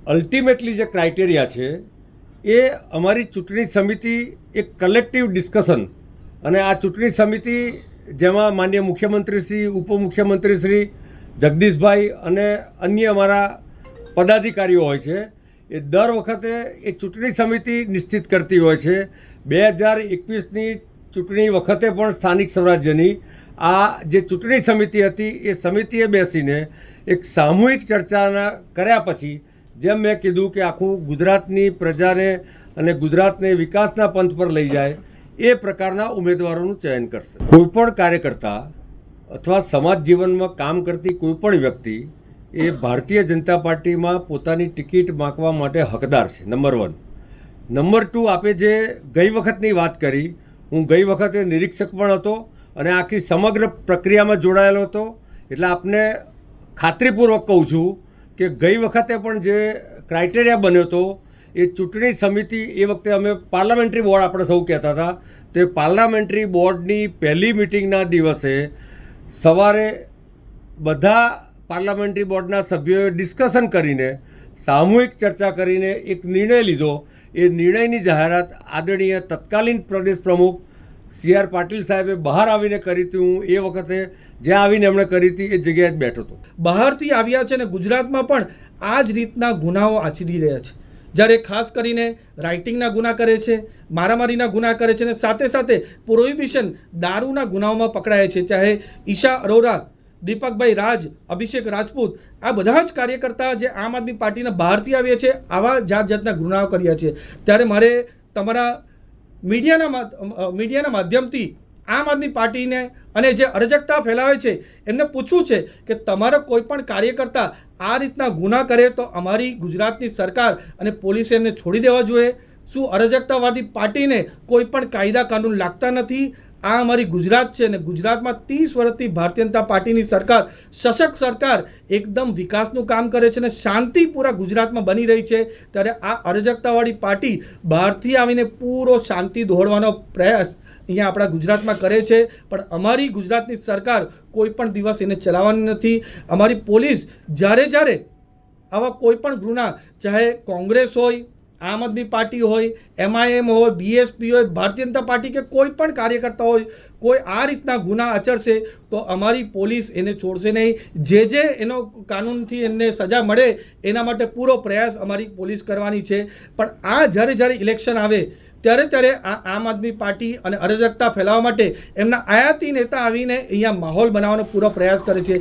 Ultimately જે criteria છે એ અમારી ચૂંટણી સમિતિ એક કલેક્ટિવ ડિસ્કશન, અને આ ચૂંટણી સમિતિ જેમાં માનનીય મુખ્યમંત્રીશ્રી, ઉપમુખ્યમંત્રીશ્રી, જગદીશભાઈ અને અન્ય અમારા પદાધિકારીઓ હોય છે, એ દર વખતે એ ચૂંટણી સમિતિ નિશ્ચિત કરતી હોય છે. 2021ની ચૂંટણી વખતે પણ સ્થાનિક સ્વરાજ્યની આ જે ચૂંટણી સમિતિ હતી એ સમિતિએ બેસીને એક સામૂહિક ચર્ચા કર્યા પછી, જેમ મેં કીધું કે આખું ગુજરાતની પ્રજાને અને ગુજરાતને વિકાસના પંથ પર લઈ જાય એ પ્રકારના ઉમેદવારોનું ચયન કરશે. કોઈપણ કાર્યકર્તા અથવા સમાજ જીવનમાં કામ કરતી કોઈપણ વ્યક્તિ એ ભારતીય જનતા પાર્ટીમાં પોતાની ટિકિટ માંગવા માટે હકદાર છે, નંબર 1. નંબર 2, આપે જે ગઈ વખતની વાત કરી, હું ગઈ વખતે નિરીક્ષક પણ હતો અને આખી સમગ્ર પ્રક્રિયામાં જોડાયેલો હતો, એટલે આપને ખાતરીપૂર્વક કહું છું કે ગઈ વખતે પણ જે ક્રાઇટેરિયા બન્યો હતો એ ચૂંટણી સમિતિ, એ વખતે અમે પાર્લામેન્ટરી બોર્ડ આપણે સૌ કહેતા હતા, તો એ પાર્લામેન્ટરી બોર્ડની પહેલી મિટિંગના દિવસે સવારે બધા પાર્લામેન્ટરી બોર્ડના સભ્યોએ ડિસ્કશન કરીને, સામૂહિક ચર્ચા કરીને એક નિર્ણય લીધો. એ નિર્ણયની જાહેરાત આદરણીય તત્કાલીન પ્રદેશ પ્રમુખ CR પાટીલ સાહેબે બહાર આવીને કરી હતી. હું એ વખતે જ્યાં આવીને એમણે કરી હતી એ જગ્યાએ જ બેઠો હતો. બહારથી આવ્યા છે ને ગુજરાતમાં પણ આ જ રીતના ગુનાઓ આચરી રહ્યા છે. જ્યારે ખાસ કરીને રાઇટિંગના ગુના કરે છે, મારામારીના ગુના કરે છે, અને સાથે સાથે પ્રોહિબિશન દારૂના ગુનાઓમાં પકડાય છે. ચાહે ઈશા અરોરા, દીપકભાઈ રાજ, અભિષેક રાજપૂત, આ બધા જ કાર્યકર્તા જે આમ આદમી પાર્ટીના બહારથી આવ્યા છે, આવા જાતના ગુનાઓ કર્યા છે. ત્યારે મારે તમારા મીડિયાના માધ્યમથી આમ આદમી પાર્ટીને અને જે અરાજકતા ફેલાવે છે એમને પૂછવું છે કે તમારો કોઈ પણ કાર્યકર્તા આ રીતના ગુના કરે તો અમારી ગુજરાતની સરકાર અને પોલીસે એમને છોડી દેવા જોઈએ. શું અરાજકતાવાદી પાર્ટીને કોઈ પણ કાયદા કાનૂન લાગતા નથી? આ અમારી ગુજરાત છે અને ગુજરાતમાં 30 વર્ષથી ભારતીય જનતા પાર્ટીની સરકાર, સશક્ત સરકાર, એકદમ વિકાસનું કામ કરે છે અને શાંતિ પૂરા ગુજરાતમાં બની રહી છે. ત્યારે આ અરાજકતાવાળી પાર્ટી બહારથી આવીને પૂરો શાંતિ દોહડવાનો પ્રયાસ અહીંયા આપણા ગુજરાતમાં કરે છે, પણ અમારી ગુજરાતની સરકાર કોઈ પણ દિવસ એને ચલાવવાની નથી. અમારી પોલીસ જ્યારે આવા કોઈ પણ ગુના, ચાહે કોંગ્રેસ હોય, આમ આદમી પાર્ટી હોય, MIM હોય, BSP હોય, ભારતીય જનતા પાર્ટી કે કોઈ પણ કાર્યકર્તા હોય, કોઈ આ રીતના ગુના આચરશે તો અમારી પોલીસ એને છોડશે નહીં. જે એનો કાનૂનથી એને સજા મળે એના માટે પૂરો પ્રયાસ અમારી પોલીસ કરવાની છે. પણ આ જ્યારે ઇલેક્શન આવે ત્યારે આ આમ આદમી પાર્ટી અને અરાજકતા ફેલાવવા માટે એમના આયાતી નેતા આવીને અહીંયા માહોલ બનાવવાનો પૂરો પ્રયાસ કરે છે.